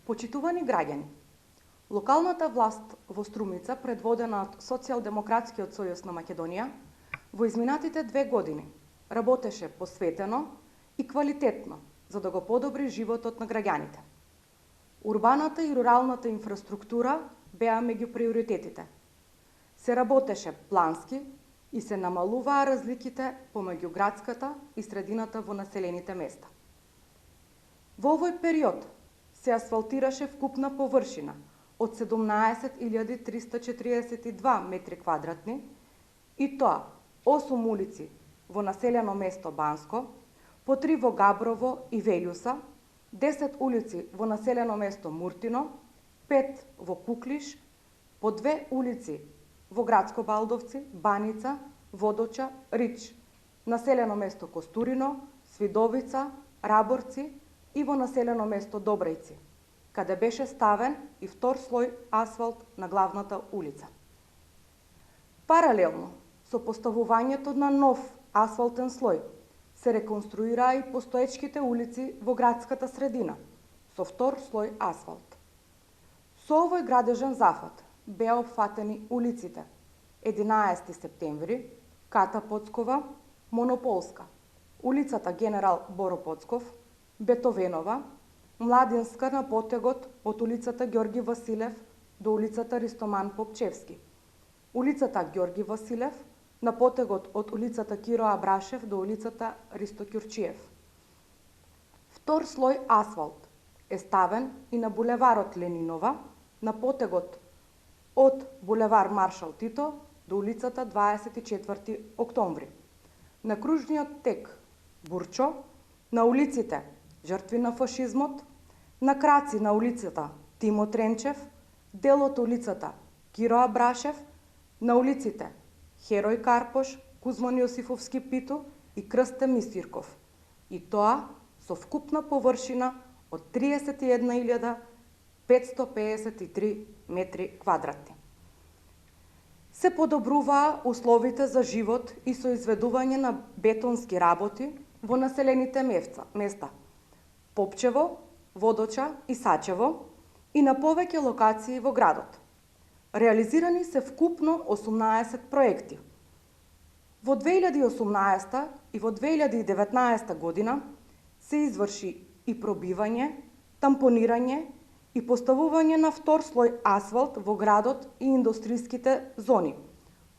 Почитувани граѓани, локалната власт во Струмица, предводена од Социјалдемократскиот сојуз на Македонија, во изминатите 2 години работеше посветено и квалитетно за да го подобри животот на граѓаните. Урбаната и руралната инфраструктура беа меѓу приоритетите. Се работеше плански и се намалуваа разликите помеѓу градската и средината во населените места. Во овој период се асфалтираше вкупна површина од 17.342 метри квадратни, и тоа 8 улици во населено место Банско, по 3 во Габрово и Велјуса, 10 улици во населено место Муртино, 5 во Куклиш, по 2 улици во Градско Балдовци, Баница, Водоча, Рич, населено место Костурино, Свидовица, Раборци и во населено место Добрејци, каде беше ставен и втор слој асфалт на главната улица. Паралелно со поставувањето на нов асфалтен слој, се реконструираа и постоечките улици во градската средина со втор слој асфалт. Со овој градежен зафат беа опфатени улиците 11 септември, Ката Поцкова, Монополска, улицата Генерал Боро Поцков, Бетовенова, Младинска на потегот од улицата Ѓорги Василев до улицата Ристоман Попчевски, улицата Ѓорги Василев на потегот од улицата Киро Абрашев до улицата Ристо Ќурчиев. Втор слој асфалт е ставен и на булеварот Ленинова на потегот од булевар Маршал Тито до улицата 24 октомври, на кружниот тек Бурчо, на улиците Жртви на фашизмот, на краци на улицата Тимо Тренчев, дел од улицата Киро Абрашев, на улиците Херој Карпош, Кузман Јосифовски Питу и Крсте Мисвирков, и тоа со вкупна површина од 31.553 метри квадратни. Се подобруваа условите за живот и со изведување на бетонски работи во населените места Попчево, Водоча и Сачево и на повеќе локации во градот. Реализирани се вкупно 18 проекти. Во 2018 и во 2019 година се изврши и пробивање, тампонирање и поставување на втор слој асфалт во градот и индустријските зони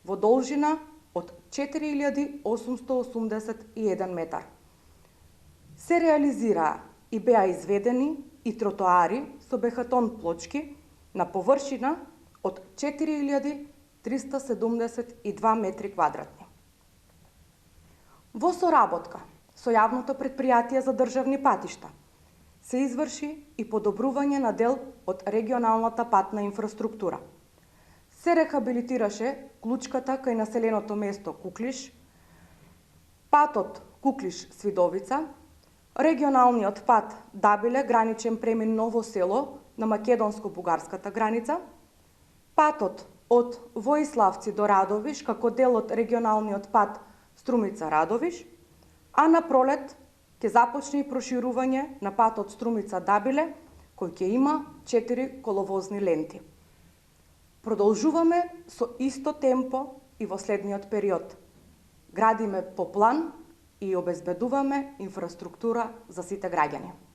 во должина од 4881 метар. Се реализираа и беа изведени и тротоари со бехатон плочки на површина од 4372 метри квадратни. Во соработка со јавното претпријатие за државни патишта се изврши и подобрување на дел од регионалната патна инфраструктура. Се рехабилитираше клучката кај населеното место Куклиш, патот Куклиш-Свидовица, регионалниот пат Дабиле, граничен премин Ново село на македонско-бугарската граница, патот од Воиславци до Радовиш како дел од регионалниот пат Струмица-Радовиш, а на пролет ќе започне и проширување на патот Струмица-Дабиле, кој ќе има 4 коловозни ленти. Продолжуваме со исто темпо и во следниот период. Градиме по план и обезбедуваме инфраструктура за сите граѓани.